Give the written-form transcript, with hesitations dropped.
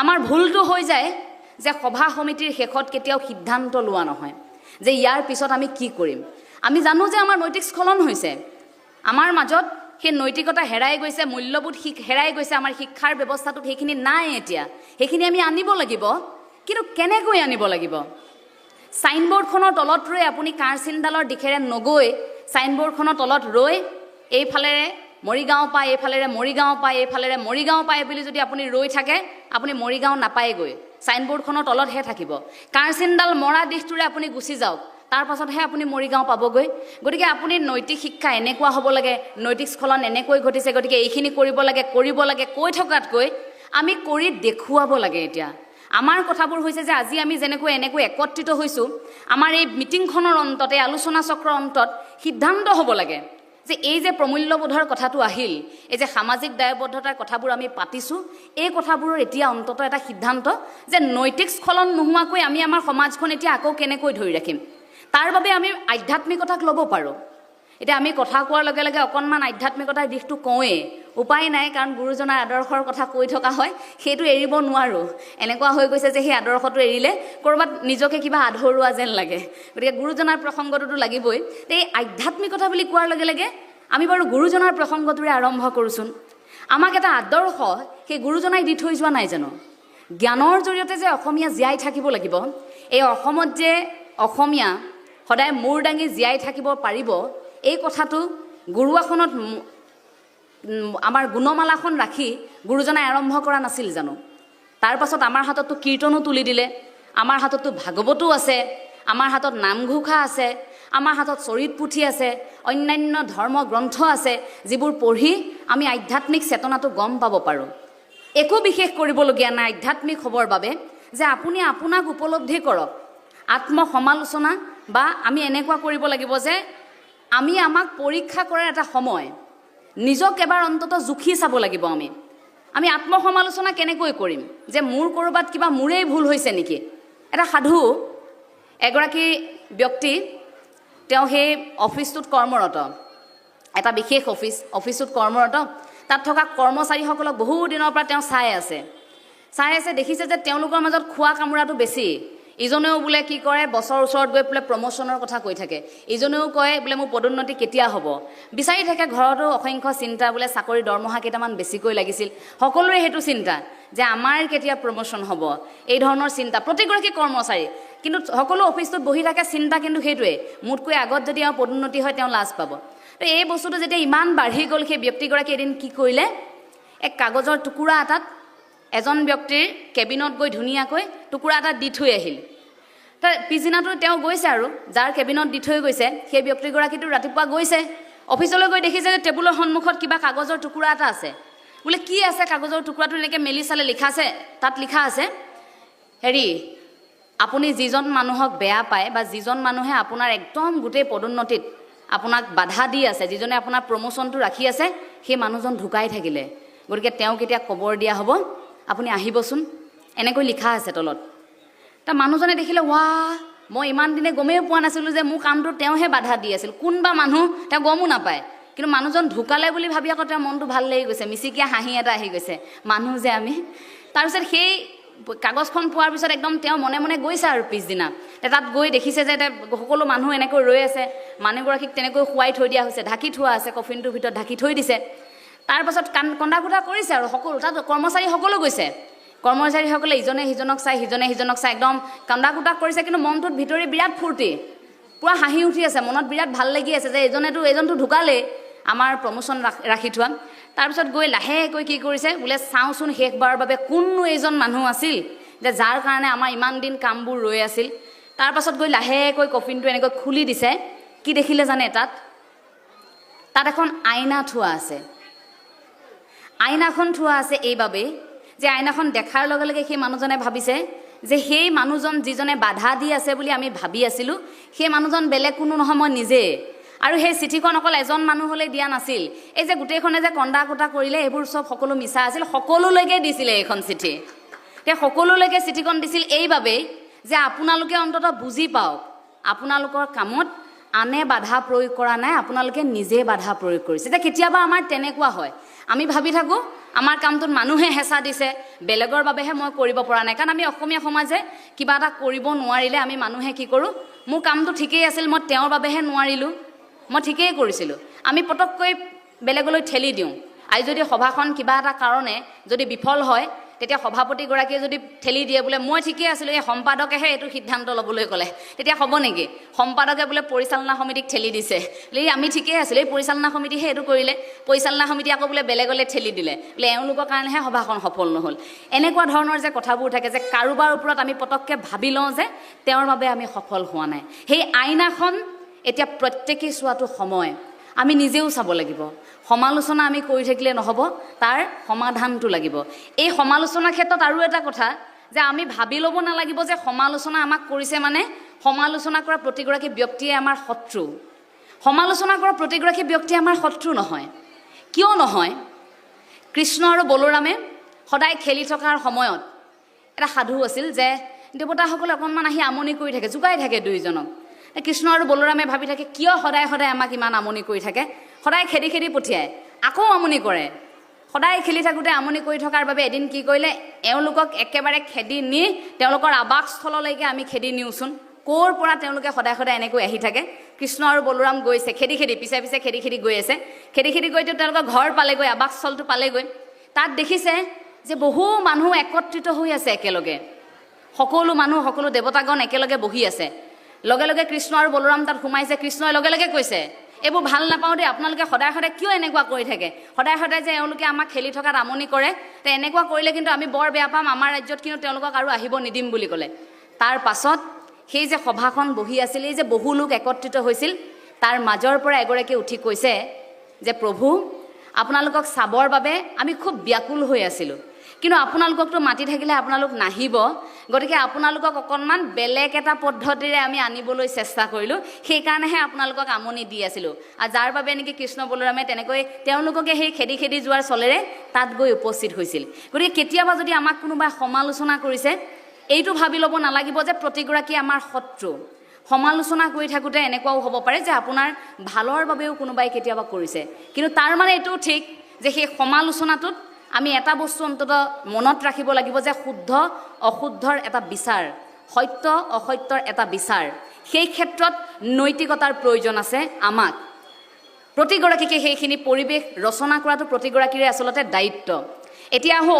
আমাৰ ভুলটো হৈ যায় যে সভা সমিতিৰ শেষত কেতিয়াও সিদ্ধান্ত লোৱা নহয় যে ইয়াৰ পিছত আমি কি কৰিম। আমি জানো যে আমাৰ নৈতিক স্খলন হৈছে, আমাৰ মাজত সেই নৈতিকতা হেৰাই গৈছে, মূল্যবোধ হেৰাই গৈছে, আমাৰ শিক্ষাৰ ব্যৱস্থাটোত সেইখিনি নাই এতিয়া। সেইখিনি আমি আনিব লাগিব, কিন্তু কেনেকৈ আনিব লাগিব? চাইনবোৰ্ডখনৰ তলত ৰৈ আপুনি কাৰচিনডালৰ দিশেৰে নগৈ চাইনবোৰ্ডখনৰ তলত ৰৈ এইফালেৰে মৰিগাঁও পায়, এইফালেৰে মৰিগাঁও পায়, এইফালেৰে মৰিগাঁও পায় বুলি যদি আপুনি ৰৈ থাকে, আপুনি মৰিগাঁও নাপায়গৈ, চাইনবোৰ্ডখনৰ তলতহে থাকিব। কাৰচিনডাল মৰা দিশটোৰে আপুনি গুচি যাওক, তাৰ পাছতহে আপুনি মৰিগাঁও পাবগৈ। গতিকে আপুনি নৈতিক শিক্ষা এনেকুৱা হ'ব লাগে, নৈতিক স্খলন এনেকৈ ঘটিছে, গতিকে এইখিনি কৰিব লাগে কৈ থকাতকৈ আমি কৰি দেখুৱাব লাগে। এতিয়া আমাৰ কথাবোৰ হৈছে যে আজি আমি যেনেকৈ এনেকৈ একত্ৰিত হৈছোঁ, আমাৰ এই মিটিংখনৰ অন্তত, এই আলোচনা চক্ৰৰ অন্তত সিদ্ধান্ত হ'ব লাগে যে এই যে প্ৰমূল্যবোধৰ কথাটো আহিল, এই যে সামাজিক দায়বদ্ধতাৰ কথাবোৰ আমি পাতিছোঁ, এই কথাবোৰৰ এতিয়া অন্তত এটা সিদ্ধান্ত যে নৈতিক স্খলন নোহোৱাকৈ আমি আমাৰ সমাজখন এতিয়া আকৌ কেনেকৈ ধৰি ৰাখিম, তাৰ বাবে আমি আধ্যাত্মিকতাক ল'ব পাৰোঁ। এতিয়া আমি কথা কোৱাৰ লগে লগে অকণমান আধ্যাত্মিকতাৰ দিশটো কওঁৱেই, উপায় নাই, কাৰণ গুৰুজনাৰ আদৰ্শৰ কথা কৈ থকা হয়, সেইটো এৰিব নোৱাৰোঁ। এনেকুৱা হৈ গৈছে যে সেই আদৰ্শটো এৰিলে ক'ৰবাত নিজকে কিবা আধৰুৱা যেন লাগে, গতিকে গুৰুজনাৰ প্ৰসংগটোতো লাগিবই। এই আধ্যাত্মিকতা বুলি কোৱাৰ লগে লগে আমি বাৰু গুৰুজনাৰ প্ৰসংগটোৰে আৰম্ভ কৰোঁচোন। আমাক এটা আদৰ্শ সেই গুৰুজনাই দি থৈ যোৱা নাই জানো? জ্ঞানৰ জৰিয়তে যে অসমীয়া জীয়াই থাকিব লাগিব, এই অসমত যে অসমীয়া সদায় মূৰ দাঙি জীয়াই থাকিব পাৰিব, এই কথাটো গুৰুৱাখনত আমাৰ গুণমালাখন ৰাখি গুৰুজনাই আৰম্ভ কৰা নাছিল জানো? তাৰ পাছত আমাৰ হাতততো কীৰ্তনো তুলি দিলে, আমাৰ হাতততো ভাগৱতো আছে, আমাৰ হাতত নামঘোষা আছে, আমাৰ হাতত চৰিত পুথি আছে, অন্যান্য ধৰ্ম গ্ৰন্থ আছে, যিবোৰ পঢ়ি আমি আধ্যাত্মিক চেতনাটো গম পাব পাৰোঁ। একো বিশেষ কৰিবলগীয়া নাই আধ্যাত্মিক হ'বৰ বাবে, যে আপুনি আপোনাক উপলব্ধি কৰক। আত্মসমালোচনা বা আমি এনেকুৱা কৰিব লাগিব যে আমি আমাক পৰীক্ষা কৰাৰ এটা সময়, নিজক এবাৰ অন্তত জুখি চাব লাগিব। আমি আত্মসমালোচনা কেনেকৈ কৰিম যে মোৰ ক'ৰবাত কিবা মোৰেই ভুল হৈছে নেকি? এটা সাধু, এগৰাকী ব্যক্তি, তেওঁ সেই অফিচটোত কৰ্মৰত, এটা বিশেষ অফিচটোত কৰ্মৰত। তাত থকা কৰ্মচাৰীসকলক বহু দিনৰ পৰা তেওঁ চাই আছে, দেখিছে যে তেওঁলোকৰ মাজত খোৱা কামোৰাটো বেছি। ইজনেও বোলে কি কৰে, বছৰ ওচৰত গৈ বোলে প্ৰমোশ্যনৰ কথা কৈ থাকে, ইজনেও কয় বোলে মোৰ পদোন্নতি কেতিয়া হ'ব, বিচাৰি থাকে। ঘৰতো অসংখ্য চিন্তা, বোলে চাকৰি দৰমহা কেইটামান বেছিকৈ লাগিছিল, সকলোৰে সেইটো চিন্তা যে আমাৰ কেতিয়া প্ৰমোশ্যন হ'ব, এই ধৰণৰ চিন্তা প্ৰতিগৰাকী কৰ্মচাৰী। কিন্তু সকলো অফিচটোত বহি থাকে, চিন্তা কিন্তু সেইটোৱে, মোতকৈ আগত যদি তেওঁ পদোন্নতি হয় তেওঁ লাজ পাব। তো এই বস্তুটো যেতিয়া ইমান বাঢ়ি গ'ল, সেই ব্যক্তিগৰাকী এদিন কি কৰিলে, এক কাগজৰ টুকুৰা এটাত এজন ব্যক্তিৰ কেবিনত গৈ ধুনীয়াকৈ টুকুৰা এটা দি থৈ আহিল। তাৰ পিছদিনাটো তেওঁ গৈছে, আৰু যাৰ কেবিনত দি থৈ গৈছে সেই ব্যক্তিগৰাকীটো ৰাতিপুৱা গৈছে অফিচলৈ, গৈ দেখিছে যে টেবুলৰ সন্মুখত কিবা কাগজৰ টুকুৰা এটা আছে। বোলে কি আছে কাগজৰ টুকুৰাটো? এনেকৈ মেলি চালে, লিখা আছে, তাত লিখা আছে, আপুনি যিজন মানুহক বেয়া পায় বা যিজন মানুহে আপোনাৰ একদম গোটেই পদোন্নতিত আপোনাক বাধা দি আছে, যিজনে আপোনাৰ প্ৰমোশ্যনটো ৰাখি আছে, সেই মানুহজন ঢুকাই থাকিলে, গতিকে তেওঁক এতিয়া খবৰ দিয়া হ'ব, আপুনি আহিবচোন, এনেকৈ লিখা আছে তলত। তাৰ মানুহজনে দেখিলে, মই ইমান দিনে গমেই পোৱা নাছিলোঁ যে মোৰ কামটো তেওঁহে বাধা দি আছিল, কোনবা মানুহ তেওঁ গমো নাপায়। কিন্তু মানুহজন ঢুকালে বুলি ভাবি আকৌ তেওঁৰ মনটো ভাল লাগি গৈছে, মিচিকীয়া হাঁহি এটা আহি গৈছে, মানুহ যে আমি। তাৰপিছত সেই কাগজখন পোৱাৰ পিছত একদম তেওঁ মনে মনে গৈছে, আৰু পিছদিনা তাত গৈ দেখিছে যে সকলো মানুহ এনেকৈ ৰৈ আছে, মানুহগৰাকীক তেনেকৈ শুৱাই থৈ দিয়া হৈছে, ঢাকি থোৱা আছে, কফিনটোৰ ভিতৰত ঢাকি থৈ দিছে। তাৰ পাছত কন্দা কুটা কৰিছে, আৰু সকলো তাত কৰ্মচাৰী সকলো গৈছে, কৰ্মচাৰীসকলে ইজনে সিজনক চাই একদম কান্দা কুটা কৰিছে, কিন্তু মনটোত ভিতৰি বিৰাট ফূৰ্তি, পূৰা হাঁহি উঠি আছে, মনত বিৰাট ভাল লাগি আছে যে এজনটো ঢুকালেই, আমাৰ প্ৰমোশ্যন ৰাখি থোৱা। তাৰপিছত গৈ লাহেকৈ কি কৰিছে, বোলে চাওঁচোন শেষবাৰৰ বাবে কোননো এইজন মানুহ আছিল যে যাৰ কাৰণে আমাৰ ইমান দিন কামবোৰ ৰৈ আছিল। তাৰ পাছত গৈ লাহেকৈ কফিনটো এনেকৈ খুলি দিছে, কি দেখিলে জানে? তাত এখন আইনা থোৱা আছে। আইনাখন থোৱা আছে এইবাবেই যে আইনাখন দেখাৰ লগে লগে সেই মানুহজনে ভাবিছে যে সেই মানুহজন যিজনে বাধা দি আছে বুলি আমি ভাবি আছিলোঁ, সেই মানুহজন বেলেগ কোনো নহয়, মই নিজে। আৰু সেই চিঠিখন অকল এজন মানুহলৈ দিয়া নাছিল, এই যে গোটেইখনে যে কন্দা কুটা কৰিলে, এইবোৰ চব সকলো মিছা আছিল, সকলোলৈকে দিছিলে এইখন চিঠি। তেওঁ সকলোলৈকে চিঠিখন দিছিল এইবাবেই যে আপোনালোকে অন্তত বুজি পাওক, আপোনালোকৰ কামত আনে বাধা প্ৰয়োগ কৰা নাই, আপোনালোকে নিজে বাধা প্ৰয়োগ কৰিছে। এতিয়া কেতিয়াবা আমাৰ তেনেকুৱা হয়, আমি ভাবি থাকোঁ আমাৰ কামটোত মানুহে হেঁচা দিছে, বেলেগৰ বাবেহে মই কৰিব পৰা নাই। কাৰণ আমি অসমীয়া সমাজে কিবা এটা কৰিব নোৱাৰিলে আমি মানুহে কি কৰোঁ, মোৰ কামটো ঠিকেই আছিল, মই তেওঁৰ বাবেহে নোৱাৰিলোঁ, মই ঠিকেই কৰিছিলোঁ, আমি পটককৈ বেলেগলৈ ঠেলি দিওঁ। আজি যদি সভাখন কিবা এটা কাৰণে যদি বিফল হয়, তেতিয়া সভাপতিগৰাকীয়ে যদি ঠেলি দিয়ে বোলে মই ঠিকেই আছিলোঁ, এই সম্পাদকেহে এইটো সিদ্ধান্ত ল'বলৈ ক'লে, তেতিয়া হ'ব নেকি? সম্পাদকে বোলে পৰিচালনা সমিতিক ঠেলি দিছে, বোলে আমি ঠিকেই আছিলোঁ, এই পৰিচালনা সমিতিহে এইটো কৰিলে, পৰিচালনা সমিতি আকৌ বোলে বেলেগলৈ ঠেলি দিলে, বোলে এওঁলোকৰ কাৰণেহে সভাখন সফল নহ'ল। এনেকুৱা ধৰণৰ যে কথাবোৰ থাকে যে কাৰোবাৰ ওপৰত আমি পটককৈ ভাবি লওঁ যে তেওঁৰ বাবে আমি সফল হোৱা নাই। সেই আইনাখন এতিয়া প্ৰত্যেকেই চোৱাটো সময়, আমি নিজেও চাব লাগিব। সমালোচনা আমি কৰি থাকিলে নহ'ব, তাৰ সমাধানটো লাগিব। এই সমালোচনাৰ ক্ষেত্ৰত আৰু এটা কথা যে আমি ভাবি ল'ব নালাগিব যে সমালোচনা আমাক কৰিছে মানে সমালোচনা কৰা প্ৰতিগৰাকী ব্যক্তিয়ে আমাৰ শত্ৰু। সমালোচনা কৰা প্ৰতিগৰাকী ব্যক্তিয়ে আমাৰ শত্ৰু নহয়। কিয় নহয়? কৃষ্ণ আৰু বলোৰামে সদায় খেলি থকাৰ সময়ত এটা সাধু আছিল যে দেৱতাসকলে অকণমান আহি আমনি কৰি থাকে, জোকাই থাকে দুইজনক। কৃষ্ণ আৰু বলোৰামে ভাবি থাকে কিয় সদায় সদায় আমাক ইমান আমনি কৰি থাকে, সদায় খেদি খেদি পঠিয়ায়, আকৌ আমনি কৰে। সদায় খেলি থাকোঁতে আমনি কৰি থকাৰ বাবে এদিন কি কৰিলে, এওঁলোকক একেবাৰে খেদি নি তেওঁলোকৰ আৱাসস্থললৈকে আমি খেদি নিওঁচোন। ক'ৰ পৰা তেওঁলোকে সদায় সদায় এনেকৈ আহি থাকে। কৃষ্ণ আৰু বলোৰাম গৈছে খেদি খেদি, পিছে পিছে খেদি খেদি গৈ আছে, খেদি খেদি গৈ তেওঁলোকৰ ঘৰ পালেগৈ, আৱাসস্থলটো পালেগৈ। তাত দেখিছে যে বহু মানুহ একত্ৰিত হৈ আছে একেলগে, সকলো মানুহ সকলো দেৱতাগণ একেলগে বহি আছে। লগে লগে কৃষ্ণ আৰু বলোৰাম তাত সোমাইছে। কৃষ্ণই লগে লগে কৈছে এইবোৰ ভাল নাপাওঁ দেই, আপোনালোকে সদায় সদায় কিয় এনেকুৱা কৰি থাকে, সদায় সদায় যে এওঁলোকে আমাক খেলি থকাত আমনি কৰে, তে এনেকুৱা কৰিলে কিন্তু আমি বৰ বেয়া পাম, আমাৰ ৰাজ্যত কিন্তু তেওঁলোকক আৰু আহিব নিদিম বুলি ক'লে। তাৰ পাছত সেই যে সভাখন বহি আছিল, এই যে বহু লোক একত্ৰিত হৈছিল, তাৰ মাজৰ পৰা এগৰাকী উঠি কৈছে যে প্ৰভু, আপোনালোকক চাবৰ বাবে আমি খুব ব্যাকুল হৈ আছিলোঁ, কিন্তু আপোনালোককতো মাতি থাকিলে আপোনালোক নাহিব, গতিকে আপোনালোকক অকণমান বেলেগ এটা পদ্ধতিৰে আমি আনিবলৈ চেষ্টা কৰিলোঁ, সেইকাৰণেহে আপোনালোকক আমনি দি আছিলোঁ। আৰু যাৰ বাবে নেকি কৃষ্ণ বলোৰামে তেনেকৈ তেওঁলোককে সেই খেদি খেদি যোৱাৰ চলেৰে তাত গৈ উপস্থিত হৈছিল। গতিকে কেতিয়াবা যদি আমাক কোনোবাই সমালোচনা কৰিছে, এইটো ভাবি ল'ব নালাগিব যে প্ৰতিগৰাকী আমাৰ শত্ৰু। সমালোচনা কৰি থাকোঁতে এনেকুৱাও হ'ব পাৰে যে আপোনাৰ ভালৰ বাবেও কোনোবাই কেতিয়াবা কৰিছে, কিন্তু তাৰ মানে এইটোও ঠিক যে সেই সমালোচনাটোত আমি এটা বস্তু অন্তত মনত ৰাখিব লাগিব যে শুদ্ধ অশুদ্ধৰ এটা বিচাৰ, সত্য অসত্যৰ এটা বিচাৰ। সেই ক্ষেত্ৰত নৈতিকতাৰ প্ৰয়োজন আছে আমাক। প্ৰতিগৰাকীকে সেইখিনি পৰিৱেশ ৰচনা কৰাটো প্ৰতিগৰাকীৰে আচলতে দায়িত্ব। এতিয়া আহোঁ